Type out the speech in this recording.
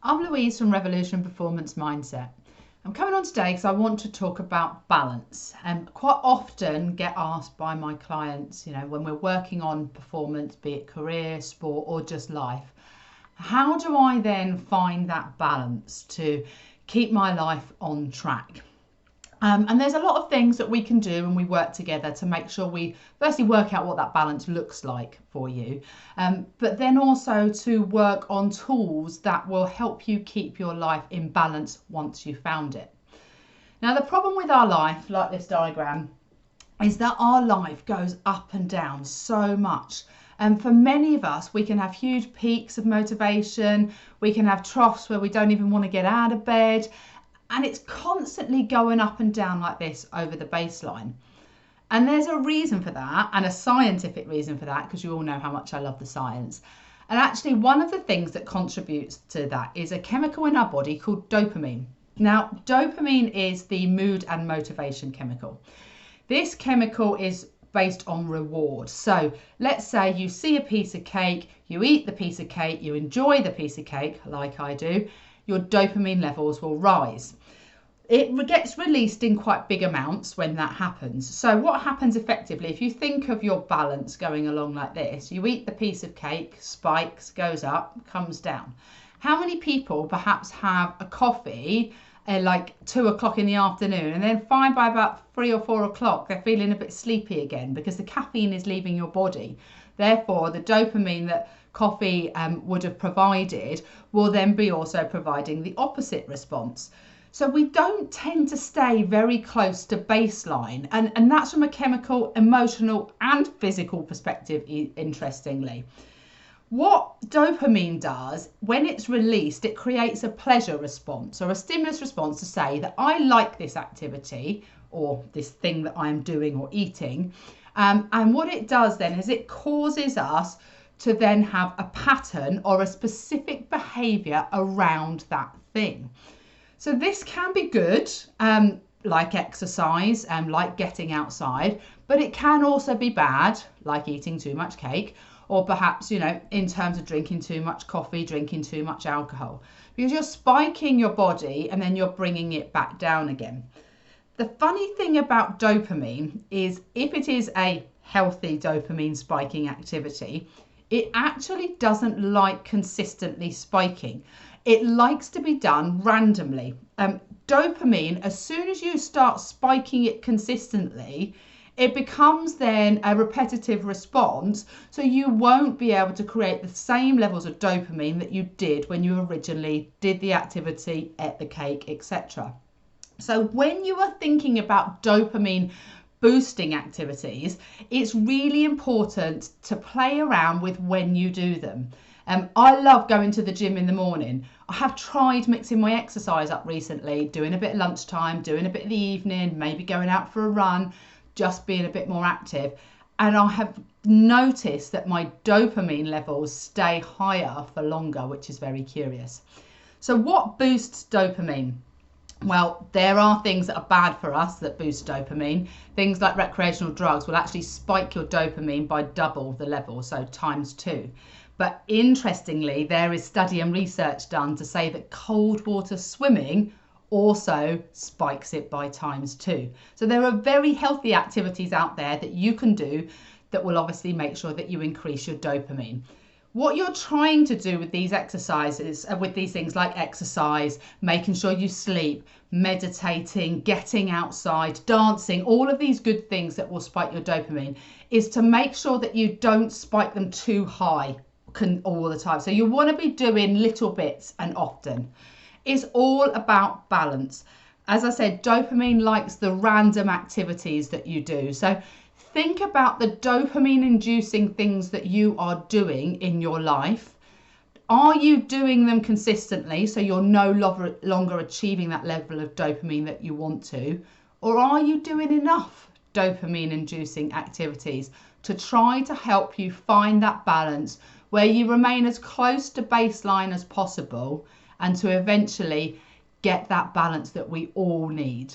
I'm Louise from Revolution Performance Mindset. I'm coming on today because I want to talk about balance, and quite often get asked by my clients, when we're working on performance, be it career, sport or just life, how do I then find that balance to keep my life on track? And there's a lot of things that we can do and we work together to make sure we firstly work out what that balance looks like for you, but then also to work on tools that will help you keep your life in balance once you've found it. Now, the problem with our life, like this diagram, is that our life goes up and down so much. And for many of us, we can have huge peaks of motivation. We can have troughs where we don't even want to get out of bed. And it's constantly going up and down like this over the baseline. And there's a reason for that, and a scientific reason for that, because you all know how much I love the science. And actually, one of the things that contributes to that is a chemical in our body called dopamine. Now, dopamine is the mood and motivation chemical. This chemical is based on reward. So let's say you see a piece of cake, you eat the piece of cake, you enjoy the piece of cake, like I do, your dopamine levels will rise. It gets released in quite big amounts when that happens. So what happens effectively, if you think of your balance going along like this, you eat the piece of cake, spikes, goes up, comes down. How many people perhaps have a coffee at like 2 o'clock in the afternoon and then find by about 3 or 4 o'clock they're feeling a bit sleepy again because the caffeine is leaving your body. Therefore, the dopamine that coffee would have provided will then be also providing the opposite response. So we don't tend to stay very close to baseline, and that's from a chemical, emotional and physical perspective, interestingly. What dopamine does, when it's released, it creates a pleasure response or a stimulus response to say that I like this activity or this thing that I'm doing or eating. And what it does then is it causes us to then have a pattern or a specific behavior around that thing. So this can be good, like exercise and like getting outside, but it can also be bad, like eating too much cake, or perhaps, in terms of drinking too much coffee, drinking too much alcohol, because you're spiking your body and then you're bringing it back down again. The funny thing about dopamine is if it is a healthy dopamine spiking activity, it actually doesn't like consistently spiking. It likes to be done randomly. Dopamine, as soon as you start spiking it consistently, it becomes then a repetitive response, so you won't be able to create the same levels of dopamine that you did when you originally did the activity, ate the cake, etc. So when you are thinking about dopamine boosting activities, it's really important to play around with when you do them. I love going to the gym in the morning. I have tried mixing my exercise up recently, doing a bit at lunchtime, doing a bit in the evening, maybe going out for a run, just being a bit more active. And I have noticed that my dopamine levels stay higher for longer, which is very curious. So what boosts dopamine? Well, there are things that are bad for us that boost dopamine. Things like recreational drugs will actually spike your dopamine by double the level, so ×2. But interestingly, there is study and research done to say that cold water swimming also spikes it by ×2. So there are very healthy activities out there that you can do that will obviously make sure that you increase your dopamine. What you're trying to do with these exercises, with these things like exercise, making sure you sleep, meditating, getting outside, dancing, all of these good things that will spike your dopamine, is to make sure that you don't spike them too high all the time. So you want to be doing little bits and often. It's all about balance. As I said, dopamine likes the random activities that you do. So think about the dopamine inducing things that you are doing in your life. Are you doing them consistently so you're no longer achieving that level of dopamine that you want to? Or are you doing enough dopamine inducing activities to try to help you find that balance where you remain as close to baseline as possible and to eventually get that balance that we all need?